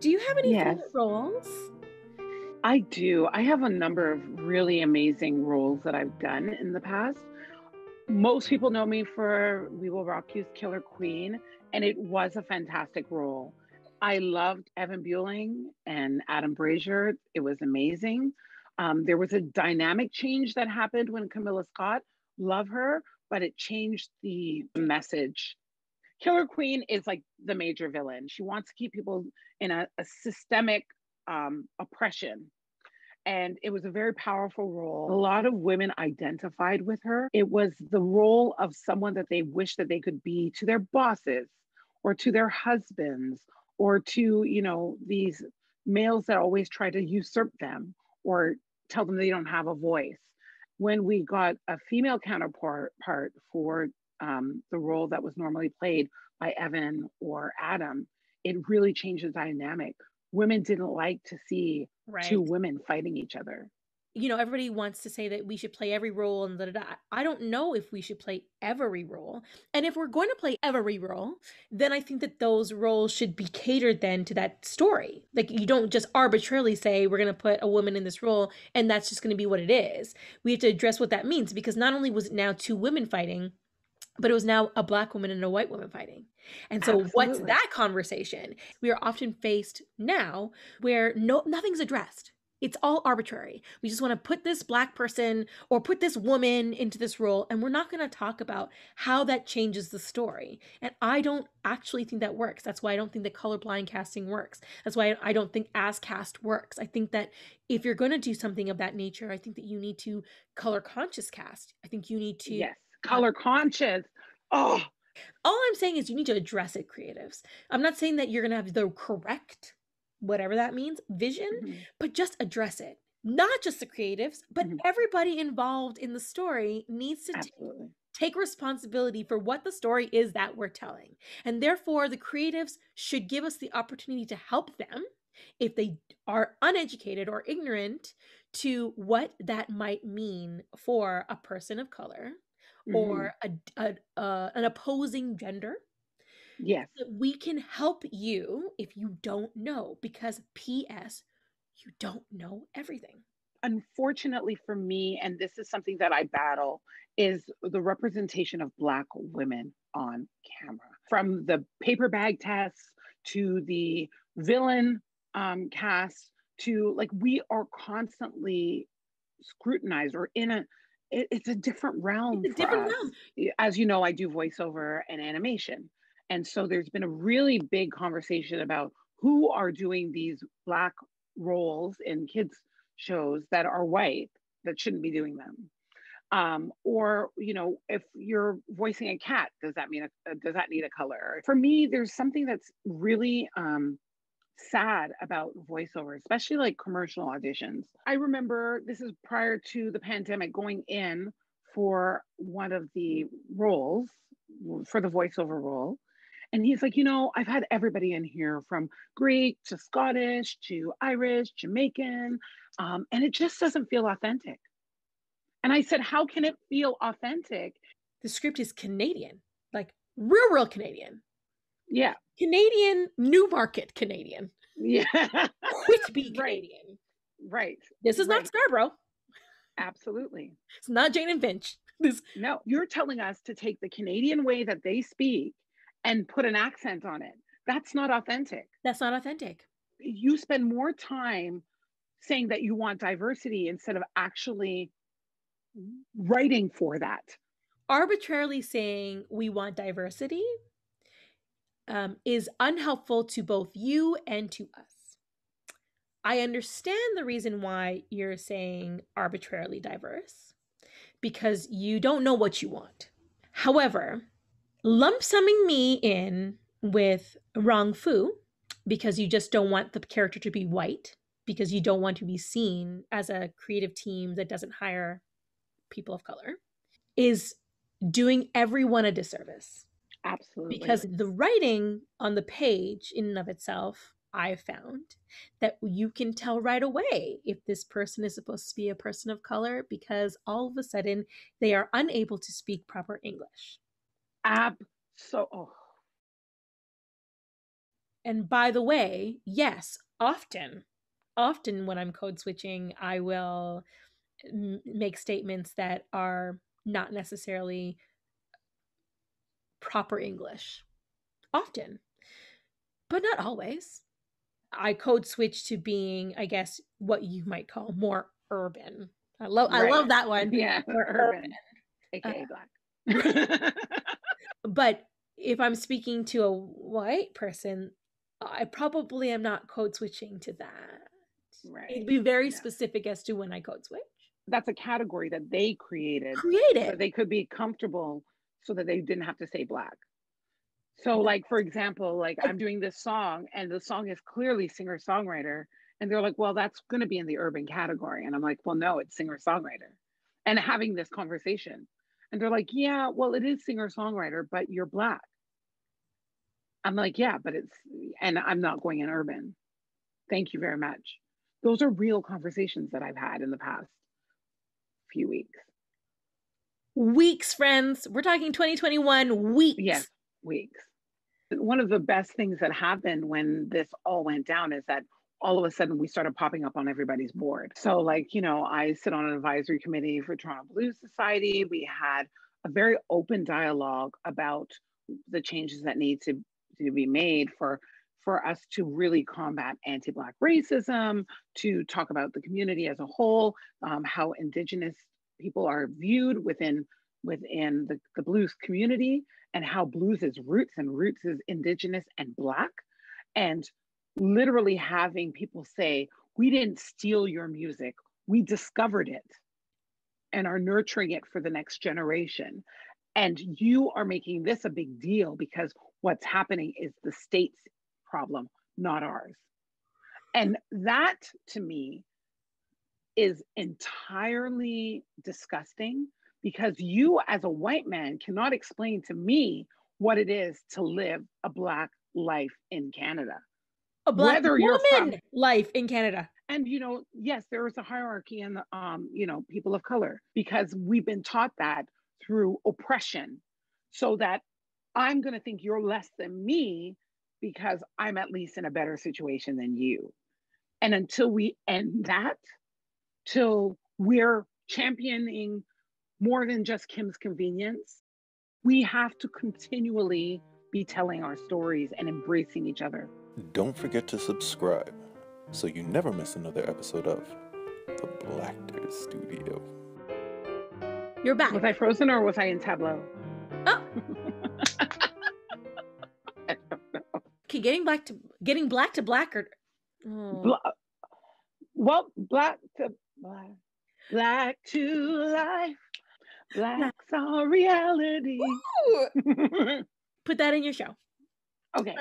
Do you have any Yes, favorite roles? I do. I have a number of really amazing roles that I've done in the past. Most people know me for We Will Rock You's Killer Queen, and it was a fantastic role. I loved Evan Buelling and Adam Brazier. It was amazing. There was a dynamic change that happened when Camilla Scott, love her, but it changed the message. Killer Queen is like the major villain. She wants to keep people in a systemic oppression. And it was a very powerful role. A lot of women identified with her. It was the role of someone that they wish that they could be to their bosses or to their husbands or to, these males that always try to usurp them or tell them they don't have a voice. When we got a female counterpart for the role that was normally played by Evan or Adam, it really changed the dynamic. Women didn't like to see two Right. women fighting each other. Everybody wants to say that we should play every role and da da da. I don't know if we should play every role. And if we're going to play every role, then I think that those roles should be catered then to that story. Like you don't just arbitrarily say we're going to put a woman in this role and that's just going to be what it is. We have to address what that means because not only was it now two women fighting, but it was now a Black woman and a white woman fighting. And so what's Absolutely. that conversation? We are often faced now where nothing's addressed. It's all arbitrary. We just want to put this Black person or put this woman into this role, and we're not going to talk about how that changes the story. And I don't actually think that works. That's why I don't think that colorblind casting works. That's why I don't think as cast works. I think that if you're going to do something of that nature, I think that you need to color conscious cast. I think you need to Yes. Color conscious. Oh, all I'm saying is you need to address it, creatives. I'm not saying that you're going to have the correct, whatever that means, vision, mhm, but just address it. Not just the creatives, but mhm, everybody involved in the story needs to absolutely. take responsibility for what the story is that we're telling. And therefore, the creatives should give us the opportunity to help them if they are uneducated or ignorant to what that might mean for a person of color Hmm. or an opposing gender, Yes. that we can help you if you don't know, because P.S., you don't know everything. Unfortunately for me, and this is something that I battle, is the representation of Black women on camera. From the paper bag tests to the villain cast to like, we are constantly scrutinized or it's a different It's realm a for different us. realm. As you know, I do voiceover and animation. And so there's been a really big conversation about who are doing these Black roles in kids' shows that are white that shouldn't be doing them. Or if you're voicing a cat, does that need a color? For me, there's something that's really sad about voiceover, especially like commercial auditions. I remember this is prior to the pandemic going in for one of the roles for the voiceover role. And he's like, I've had everybody in here from Greek to Scottish to Irish, Jamaican, and it just doesn't feel authentic. And I said, how can it feel authentic? The script is Canadian, like real Canadian. Yeah, Canadian, New Market Canadian, yeah, Whitby right, Canadian. right, This is not right, Scarborough. absolutely. It's not Jane and Finch. This No, you're telling us to take the Canadian way that they speak and put an accent on it. That's not authentic. That's not authentic. You spend more time saying that you want diversity instead of actually writing for that. Arbitrarily saying we want diversity is unhelpful to both you and to us. I understand the reason why you're saying arbitrarily diverse because you don't know what you want. However, lump summing me in with Rong Fu because you just don't want the character to be white, because you don't want to be seen as a creative team that doesn't hire people of color, is doing everyone a disservice. Absolutely. Because the writing on the page in and of itself, I've found that you can tell right away if this person is supposed to be a person of color because all of a sudden they are unable to speak proper English. Ab so oh, And by the way, yes, often when I'm code switching, I will make statements that are not necessarily proper English. Often, but not always. I code switch to being, I guess, what you might call more urban. I love Right. that one. Yeah. More Urban, Uh, aka Black. but if I'm speaking to a white person, I probably am not code switching to that. It'd Right. be very No. specific as to when I code switch. That's a category that they created so that Created. they could be comfortable so that they didn't have to say Black. So, That- like, for example, like I'm doing this song and the song is clearly singer songwriter. And they're like, well, that's going to be in the urban category. And I'm like, well, no, it's singer songwriter. And having this conversation. And they're like, yeah, well, it is singer songwriter, but you're Black. I'm like, yeah, but it's, and I'm not going in urban. Thank you very much. Those are real conversations that I've had in the past few weeks. Weeks, friends. We're talking 2021 weeks. Yes, weeks. One of the best things that happened when this all went down is that all of a sudden we started popping up on everybody's board. So, like, I sit on an advisory committee for Toronto Blues Society. We had a very open dialogue about the changes that need to be made for us to really combat anti-Black racism, to talk about the community as a whole, how Indigenous people are viewed within the blues community, and how blues is roots and roots is Indigenous and Black. And literally having people say, we didn't steal your music, we discovered it and are nurturing it for the next generation. And you are making this a big deal because what's happening is the state's problem, not ours. And that to me is entirely disgusting, because you as a white man cannot explain to me what it is to live a Black life in Canada. A Black Whether you're woman from life in Canada. And yes, there is a hierarchy in the people of color, because we've been taught that through oppression, so that I'm going to think you're less than me because I'm at least in a better situation than you. And until we end that, till we're championing more than just Kim's convenience, we have to continually be telling our stories and embracing each other. Don't forget to subscribe so you never miss another episode of the Blacktor Studio. You're back. Was I frozen or was I in Tableau? Oh. Okay, getting black to blacker. Oh. Well, black to life. Black's our reality. Put that in your show. Okay.